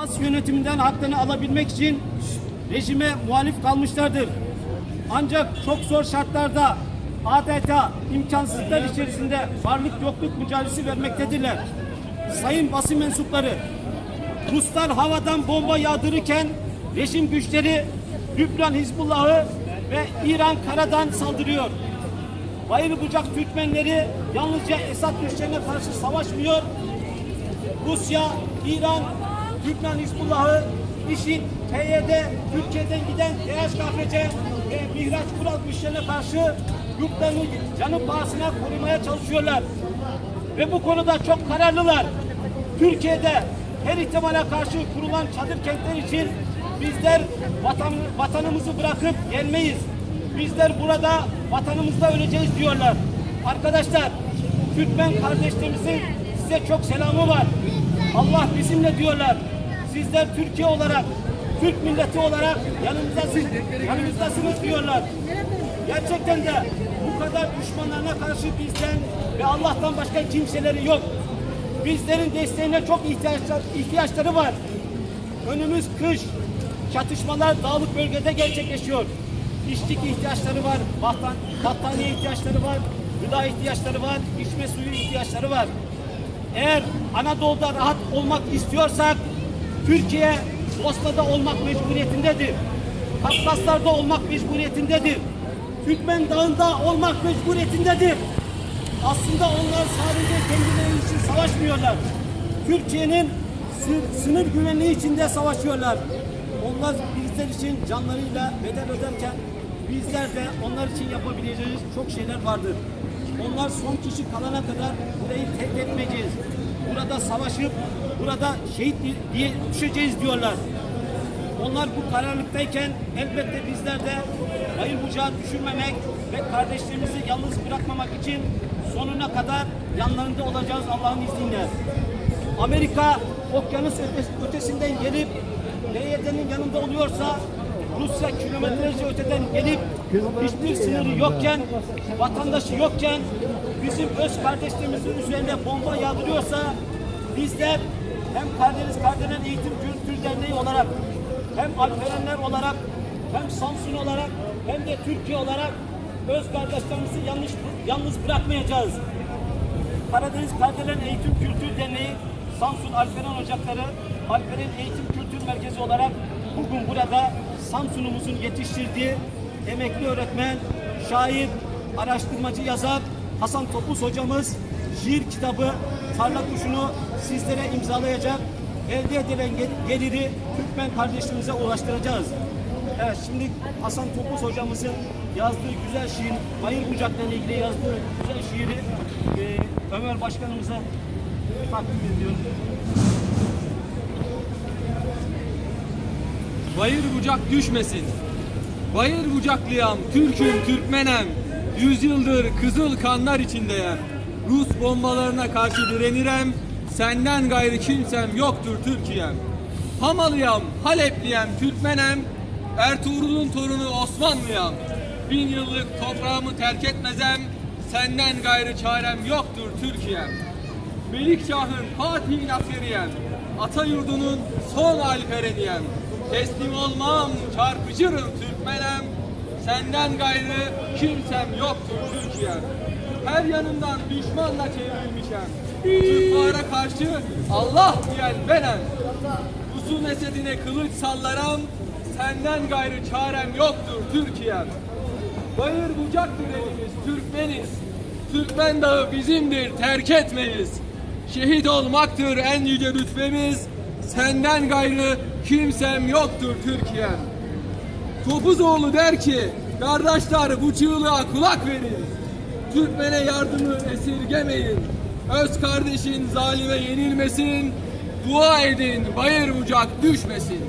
Fas yönetiminden haklarını alabilmek için rejime muhalif kalmışlardır. Ancak çok zor şartlarda adeta imkansızlıklar içerisinde varlık yokluk mücadelesi vermektedirler. Sayın basın mensupları, Ruslar havadan bomba yağdırırken rejim güçleri Lübnan Hizbullah'ı ve İran karadan saldırıyor. Bayır bucak Türkmenleri yalnızca Esad güçlerine karşı savaşmıyor. Rusya, İran, Lübnan Hizbullah'ı, IŞİD, PYD, Türkiye'den giden DHKPC ve Mihraç Kural güçlerine karşı yurtlarını canı pahasına korumaya çalışıyorlar. Ve bu konuda çok kararlılar. Türkiye'de her ihtimale karşı kurulan çadır kentler için bizler vatanımızı bırakıp gelmeyiz. Bizler burada vatanımızda öleceğiz diyorlar. Arkadaşlar, Türkmen kardeşlerimizin size çok selamı var. Allah bizimle diyorlar. Sizler Türkiye olarak, Türk milleti olarak yanımızdasınız diyorlar. Gerçekten de bu kadar düşmanlarına karşı bizden ve Allah'tan başka kimseleri yok. Bizlerin desteğine çok ihtiyaçları var. Önümüz kış. Çatışmalar dağlık bölgede gerçekleşiyor. İşçilik ihtiyaçları var, battaniye ihtiyaçları var, gıda ihtiyaçları var, içme suyu ihtiyaçları var. Eğer Anadolu'da rahat olmak istiyorsak Türkiye Bosna'da olmak mecburiyetindedir. Kafkaslar'da olmak mecburiyetindedir. Türkmen Dağı'nda olmak mecburiyetindedir. Aslında onlar sadece kendileri için savaşmıyorlar. Türkiye'nin sınır güvenliği içinde savaşıyorlar. Onlar bizler için canlarıyla bedel öderken bizler de onlar için yapabileceğimiz çok şeyler vardır. Onlar son kişi kalana kadar burayı terk etmeyeceğiz. Burada savaşıp burada şehit diye düşeceğiz diyorlar. Onlar bu kararlılıktayken elbette bizler de bayır bucağı düşürmemek ve kardeşlerimizi yalnız bırakmamak için sonuna kadar yanlarında olacağız Allah'ın izniyle. Amerika okyanus ötesinden gelip PYD'nin yanında oluyorsa, Rusya kilometrelerce öteden gelip hiçbir sınırı yokken, vatandaşı yokken bizim öz kardeşlerimizin üzerine bomba yağdırıyorsa bizler hem Kardelen Eğitim Kültür Derneği olarak hem Alperenler olarak hem Samsun olarak hem de Türkiye olarak öz kardeşlerimizi yalnız bırakmayacağız. Karadeniz Kardelen Eğitim Kültür Derneği, Samsun Alperen Ocakları, Alperen Eğitim Kültür Merkezi olarak bugün burada Samsun'umuzun yetiştirdiği emekli öğretmen, şair, araştırmacı, yazar Hasan Topuz hocamız şiir kitabı Tarla Kuşu'nu sizlere imzalayacak. Elde edilen geliri Türkmen kardeşlerimize ulaştıracağız. Evet, şimdi Hasan Topuz hocamızın yazdığı güzel şiir, Bayır Bucak'la ilgili yazdığı güzel şiiri Ömer Başkanımıza takdim ediyorum. Bayır bucak düşmesin. Bayır bucaklıyam, Türk'üm, Türkmenem. Yüzyıldır kızıl kanlar içindeyem. Rus bombalarına karşı direnirem. Senden gayrı kimsem yoktur Türkiye'm. Hamalıyam, Halepliyem, Türkmenem. Ertuğrul'un torunu Osmanlıyam. 1000 yıllık toprağımı terk etmezem. Senden gayrı çarem yoktur Türkiye'm. Melikşah'ın Fatih'in askeriyem. Ata yurdunun son alpereniyem. Teslim olmam, çarpıcırım Türkmenem. Senden gayrı kimsem yoktur Türkiye'm. Her yanımdan düşmanla çevrilmişem. Türklara karşı Allah diyen benem. Usun esedine kılıç sallaram. Senden gayrı çarem yoktur Türkiye'm. Bayır bucaktır elimiz, Türkmeniz. Türkmen dağı bizimdir, terk etmeyiz. Şehit olmaktır en yüce rütbemiz. Senden gayrı kimsem yoktur Türkiye'm. Topuzoğlu der ki, kardeşler bu çığlığa kulak verin. Türkmene yardımı esirgemeyin. Öz kardeşin zalime yenilmesin. Dua edin bayır bucak düşmesin.